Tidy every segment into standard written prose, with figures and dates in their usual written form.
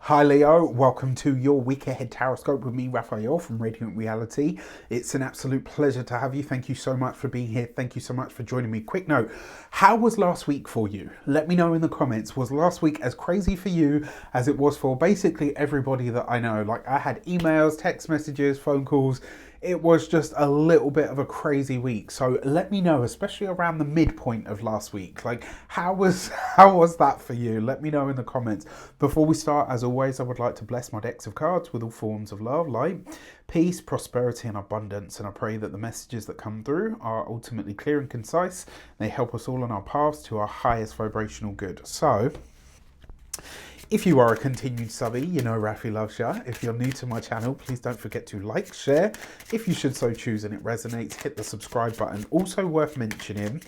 Hi Leo, welcome to your week ahead Taroscope with me, Raphael from Radiant Reality. It's an absolute pleasure to have you. Thank you so much for being here. Thank you so much for joining me. Quick note, how was last week for you? Let me know in the comments. Was last week as crazy for you as it was for basically everybody that I know? Like I had emails, text messages, phone calls. It was just a little bit of a crazy week. So let me know, especially around the midpoint of last week. Like how was that for you? Let me know in the comments. Before we start, as always, I would like to bless my decks of cards with all forms of love, light, peace, prosperity, and abundance. And I pray that the messages that come through are ultimately clear and concise. They help us all on our paths to our highest vibrational good. So if you are a continued subby, you know Rafi loves ya. If you're new to my channel, please don't forget to like, share, if you should so choose and it resonates, hit the subscribe button. Also worth mentioning,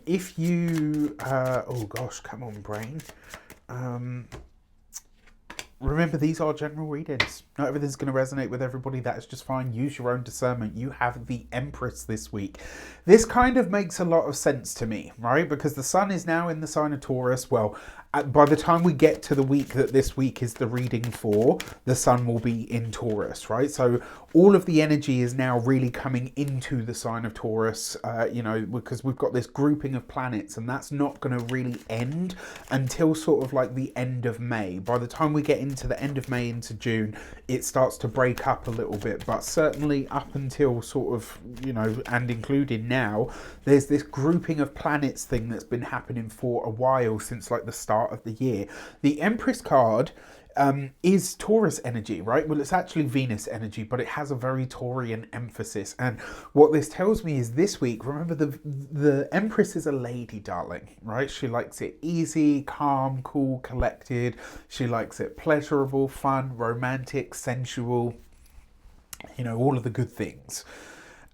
if you, oh gosh, come on brain. Remember, these are general readings. Not everything's going to resonate with everybody. That is just fine. Use your own discernment. You have the Empress this week. This kind of makes a lot of sense to me, right? Because the sun is now in the sign of Taurus. Well, by the time we get to the week that this week is the reading for, the sun will be in Taurus, right? So all of the energy is now really coming into the sign of Taurus, because we've got this grouping of planets, and that's not going to really end until sort of like the end of May. By the time we get into the end of May into June, it starts to break up a little bit, but certainly up until sort of, and including now, there's this grouping of planets thing that's been happening for a while, since like the start of the year. The Empress card is Taurus energy, right? Well, it's actually Venus energy, but it has a very Taurian emphasis. And what this tells me is this week, remember the Empress is a lady, darling, right? She likes it easy, calm, cool, collected. She likes it pleasurable, fun, romantic, sensual, all of the good things.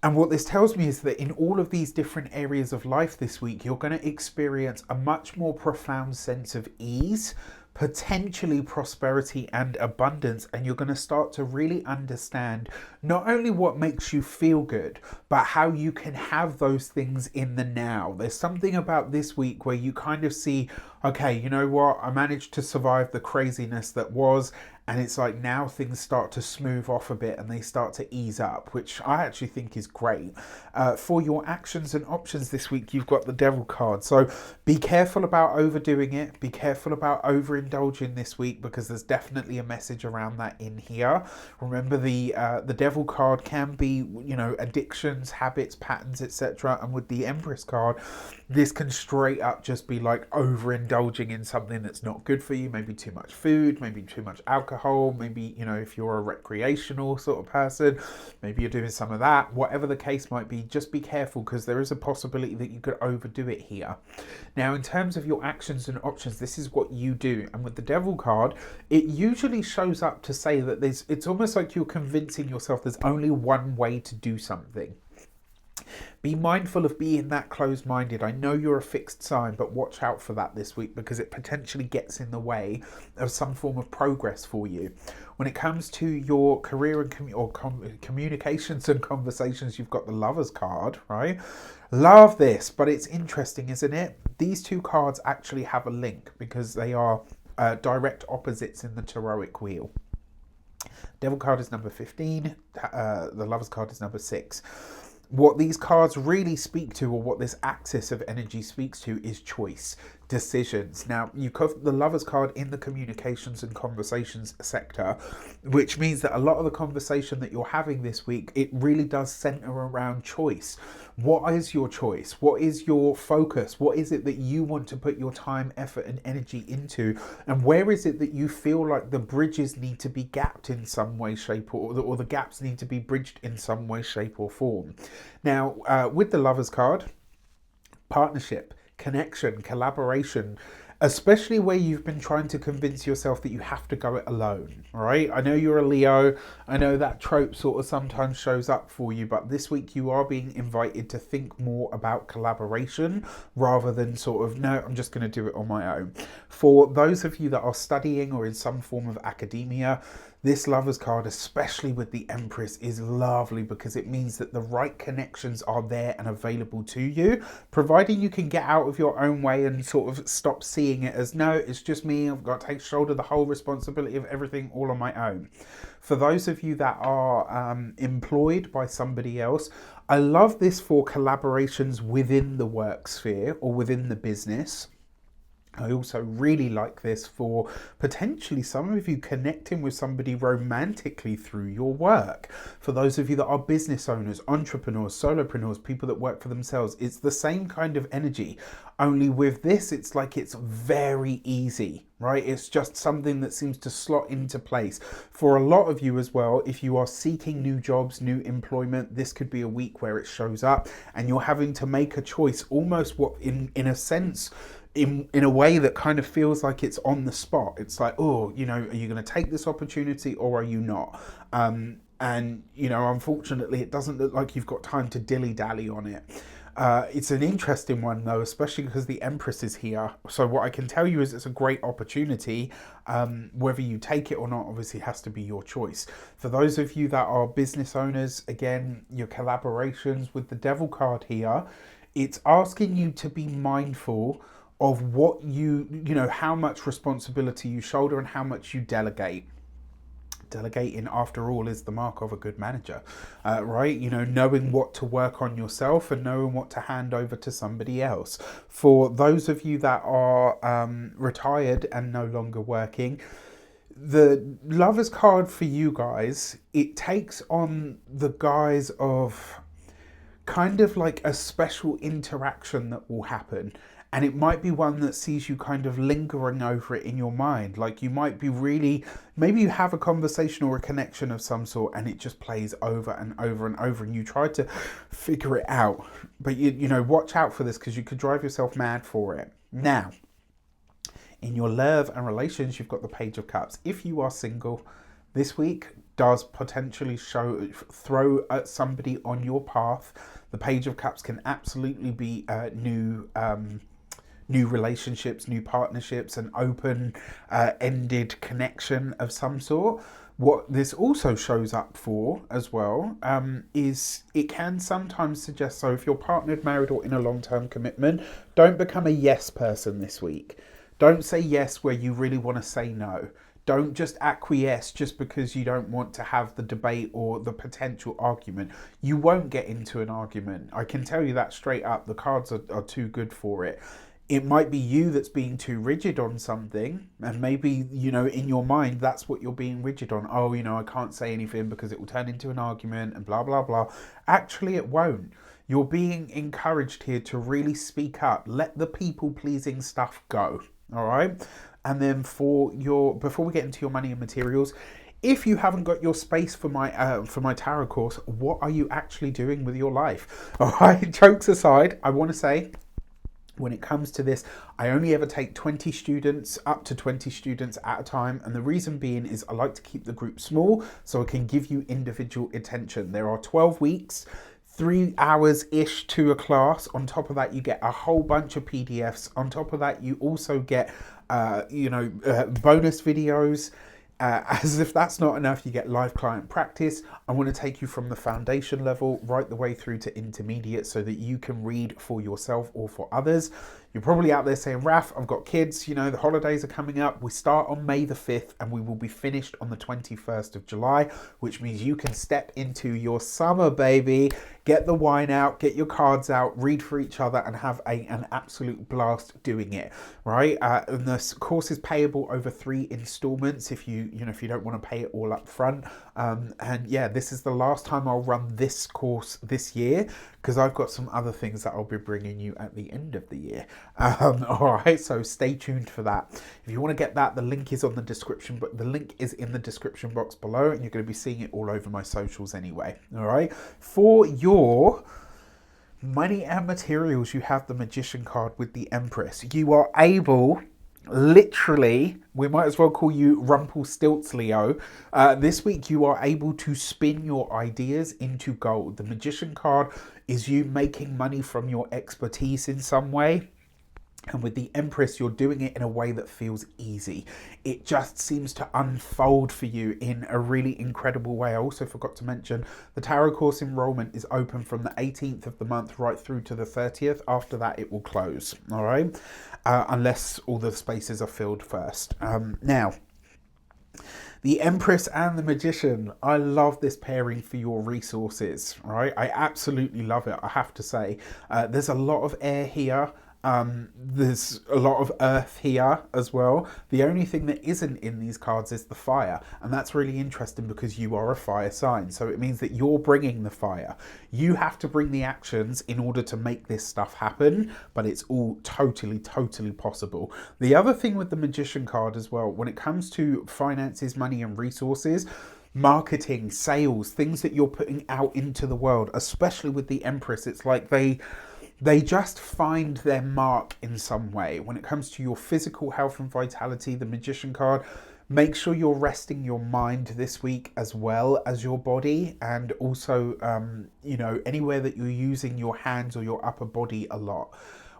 And what this tells me is that in all of these different areas of life this week, you're going to experience a much more profound sense of ease, potentially prosperity and abundance, and you're going to start to really understand not only what makes you feel good, but how you can have those things in the now. There's something about this week where you kind of see, okay, you know what, I managed to survive the craziness that was, and it's like now things start to smooth off a bit and they start to ease up, which I actually think is great. For your actions and options this week, you've got the Devil card. So be careful about overdoing it. Be careful about overindulging this week, because there's definitely a message around that in here. Remember, the Devil card can be, addictions, habits, patterns, etc. And with the Empress card, this can straight up just be like overindulging in something that's not good for you. Maybe too much food, maybe too much alcohol, maybe, if you're a recreational sort of person, maybe you're doing some of that. Whatever the case might be, just be careful, because there is a possibility that you could overdo it here. Now, in terms of your actions and options, this is what you do. And with the Devil card, it usually shows up to say that it's almost like you're convincing yourself there's only one way to do something. Be mindful of being that closed-minded. I know you're a fixed sign, but watch out for that this week, because it potentially gets in the way of some form of progress for you. When it comes to your career and communications and conversations, you've got the Lovers card, right? Love this, but it's interesting, isn't it? These two cards actually have a link, because they are direct opposites in the Taroic wheel. Devil card is number 15, the Lovers card is number 6. What these cards really speak to, or what this axis of energy speaks to, is choice, decisions. Now, you've got the Lovers card in the communications and conversations sector, which means that a lot of the conversation that you're having this week, it really does center around choice. What is your choice? What is your focus? What is it that you want to put your time, effort, and energy into? And where is it that you feel like the bridges need to be gapped in some way, shape, or the gaps need to be bridged in some way, shape, or form? Now, with the Lovers card, partnership, connection, collaboration, especially where you've been trying to convince yourself that you have to go it alone, all right? I know you're a Leo. I know that trope sort of sometimes shows up for you, but this week you are being invited to think more about collaboration rather than sort of, no, I'm just going to do it on my own. For those of you that are studying or in some form of academia, this Lovers card, especially with the Empress, is lovely, because it means that the right connections are there and available to you, providing you can get out of your own way and sort of stop seeing seeing it as, no, it's just me, I've got to shoulder the whole responsibility of everything all on my own. For those of you that are employed by somebody else, I love this for collaborations within the work sphere or within the business. I also really like this for potentially some of you connecting with somebody romantically through your work. For those of you that are business owners, entrepreneurs, solopreneurs, people that work for themselves, it's the same kind of energy. Only with this, it's like it's very easy, right? It's just something that seems to slot into place. For a lot of you as well, if you are seeking new jobs, new employment, this could be a week where it shows up and you're having to make a choice, almost what in a sense, in a way that kind of feels like it's on the spot. It's like, oh, you know, are you going to take this opportunity or are you not? And, you know, unfortunately, it doesn't look like you've got time to dilly-dally on it. It's an interesting one, though, especially because the Empress is here. So what I can tell you is it's a great opportunity. Whether you take it or not, obviously, has to be your choice. For those of you that are business owners, again, your collaborations with the Devil card here, it's asking you to be mindful of what you know, how much responsibility you shoulder and how much you delegate. Delegating, after all, is the mark of a good manager, right? You know, knowing what to work on yourself and knowing what to hand over to somebody else. For those of you that are retired and no longer working, the Lovers card for you guys, it takes on the guise of kind of like a special interaction that will happen. And it might be one that sees you kind of lingering over it in your mind. Like you might be really, maybe you have a conversation or a connection of some sort and it just plays over and over and over and you try to figure it out. But you know, watch out for this because you could drive yourself mad for it. Now, in your love and relations, you've got the Page of Cups. If you are single, this week does potentially throw at somebody on your path. The Page of Cups can absolutely be new relationships, new partnerships, an open-ended connection of some sort. What this also shows up for as well is it can sometimes suggest, so if you're partnered, married, or in a long-term commitment, don't become a yes person this week. Don't say yes where you really want to say no. Don't just acquiesce just because you don't want to have the debate or the potential argument. You won't get into an argument. I can tell you that straight up. The cards are too good for it. It might be you that's being too rigid on something, and maybe, you know, in your mind, that's what you're being rigid on. Oh, you know, I can't say anything because it will turn into an argument and blah, blah, blah. Actually, it won't. You're being encouraged here to really speak up. Let the people-pleasing stuff go, all right? And then before we get into your money and materials, if you haven't got your space for my tarot course, what are you actually doing with your life? All right, jokes aside, I want to say, when it comes to this, I only ever take 20 students, up to 20 students at a time. And the reason being is I like to keep the group small so I can give you individual attention. There are 12 weeks, 3 hours-ish to a class. On top of that, you get a whole bunch of PDFs. On top of that, you also get, bonus videos. As if that's not enough, you get live client practice. I want to take you from the foundation level right the way through to intermediate so that you can read for yourself or for others. You're probably out there saying, Raf, I've got kids, you know, the holidays are coming up. We start on May the 5th and we will be finished on the 21st of July, which means you can step into your summer, baby. Get the wine out, get your cards out, read for each other and have an absolute blast doing it, right? And the course is payable over 3 installments if you don't want to pay it all up front. And yeah, this is the last time I'll run this course this year because I've got some other things that I'll be bringing you at the end of the year. All right, so stay tuned for that. If you want to get that, the link is on the description, but the link is in the description box below and you're going to be seeing it all over my socials anyway. All right, for your money and materials, you have the Magician card with the Empress. You are able, literally, we might as well call you Rumpelstiltsleo. This week you are able to spin your ideas into gold. The Magician card is you making money from your expertise in some way. And with the Empress, you're doing it in a way that feels easy. It just seems to unfold for you in a really incredible way. I also forgot to mention the tarot course enrollment is open from the 18th of the month right through to the 30th. After that, it will close, all right? Unless all the spaces are filled first. Now, the Empress and the Magician. I love this pairing for your resources, right? I absolutely love it, I have to say. There's a lot of air here. There's a lot of earth here as well. The only thing that isn't in these cards is the fire, and that's really interesting because you are a fire sign, so it means that you're bringing the fire. You have to bring the actions in order to make this stuff happen, but it's all totally possible. The other thing with the Magician card as well, when it comes to finances, money and resources, marketing, sales, things that you're putting out into the world, especially with the Empress, it's like they just find their mark in some way. When it comes to your physical health and vitality, the Magician card, make sure you're resting your mind this week as well as your body, and also, you know, anywhere that you're using your hands or your upper body a lot.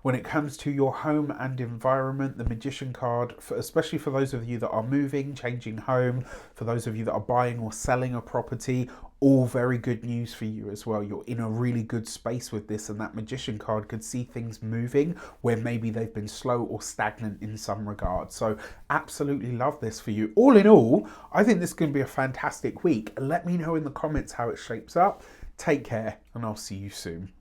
When it comes to your home and environment, the Magician card, especially for those of you that are moving, changing home, for those of you that are buying or selling a property, all very good news for you as well. You're in a really good space with this, and that Magician card could see things moving where maybe they've been slow or stagnant in some regard. So absolutely love this for you. All in all, I think this is going to be a fantastic week. Let me know in the comments how it shapes up. Take care, and I'll see you soon.